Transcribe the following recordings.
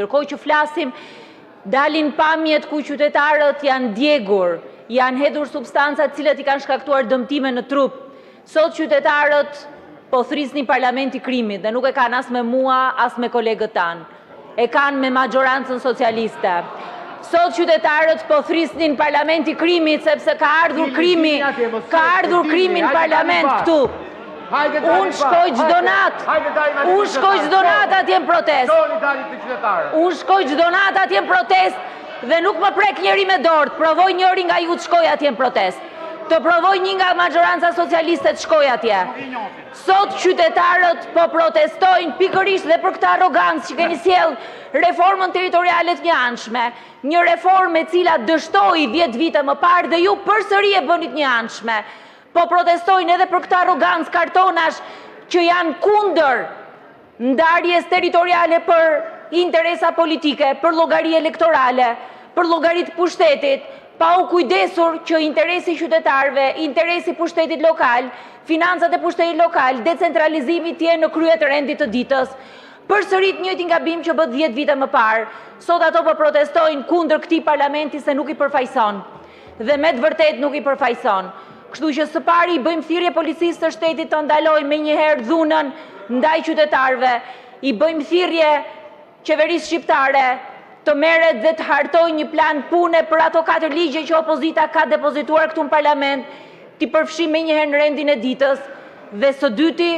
Ndërkohë që flasim, dalin pamjet ku qytetarët janë djegur, janë hedhur substancat cilat i kanë shkaktuar dëmtime në trup. Sot qytetarët po thrisnin parlamenti krimit dhe nuk e kanë as me mua, as me kolegët tanë. E kanë me majorancën socialiste. Sot qytetarët po thrisnin parlamenti krimit sepse ka ardhur krimi në parlament këtu. Unë shkoj çdo natë atje në protest. Unë shkoj çdo natë atje në protest dhe nuk më prek njeri me dorë. Provoj njëri nga ju të shkoj atje në protest. Të provoj një nga majoranca socialiste të shkoj atje. Sot qytetarët po protestojnë pikërisht dhe për këtë arrogancë që keni sjellë reformën territoriale të njëanshme, një reformë e cila dështoi 10 vite më parë dhe ju përsëri e bënit njëanshme. Po protestojnë edhe për këtë arrogancë kartonash që janë kundër ndarjes territoriale për interesa politike, për llogari elektorale, për llogarit pushtetit, pa u kujdesur që interesi qytetarëve, interesi pushtetit lokal, financat e pushtetit lokal, decentralizimi të jenë në krye të rendit të ditës. Përsërit njëjtin gabim që bët 10 vite më parë. Sot ato po protestojnë kundër këtij parlamenti se nuk i përfaqëson. Dhe me të vërtet nuk i përfaqëson. Kështu që së pari i bëjmë thirrje policisë të shtetit të ndalojë menjëherë dhunën ndaj qytetarëve, i bëjmë thirrje qeverisë shqiptare të merret dhe të hartojë një plan pune për ato 4 ligje që opozita ka depozituar këtu në parlament, t'i përfshijë menjëherë në rendin e ditës. Dhe së dyti,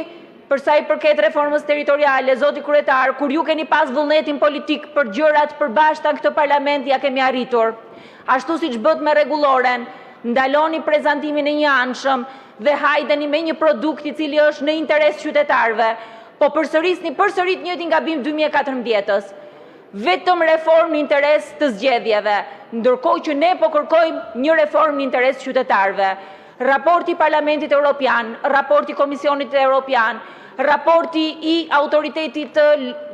për sa i përket reformës territoriale, zoti kryetar, kur ju keni pas vullnetin politik për gjërat përbashkëta në këtë parlament, ja kemi arritur. Ashtu siç bët me rregulloren, ndaloni prezantimin e njëanshëm dhe hajdeni me një produkt i cili është në interes qytetarëve, po përsërit njëjtin gabim 2014-ës. Vetëm reformë në interes të zgjedhjeve, ndërkohë që ne po kërkojmë një reformë në interes qytetarëve. Raporti Parlamentit Evropian, raporti Komisionit Evropian, raporti i autoritetit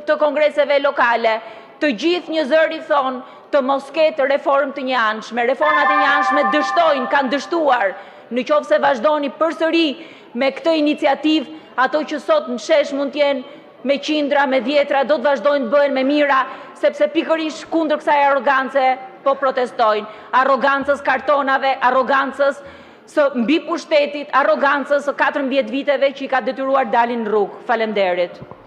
të kongreseve lokale, të gjithë një zëri thonë të mos ketë reformë të njëanshme. Reformat e njëanshme dështojnë, kanë dështuar. Në qoftë se vazhdoni përsëri me këtë iniciativë, ato që sot në shesh mund t'jenë me qindra, me dhjetra, do të vazhdojnë të bëhen me mira, sepse pikërisht kundër kësaj arrogance po protestojnë. Arrogancës kartonave, arrogancës së mbi pushtetit, arrogancës së 14 viteve që i ka detyruar dalin në rrugë. Faleminderit.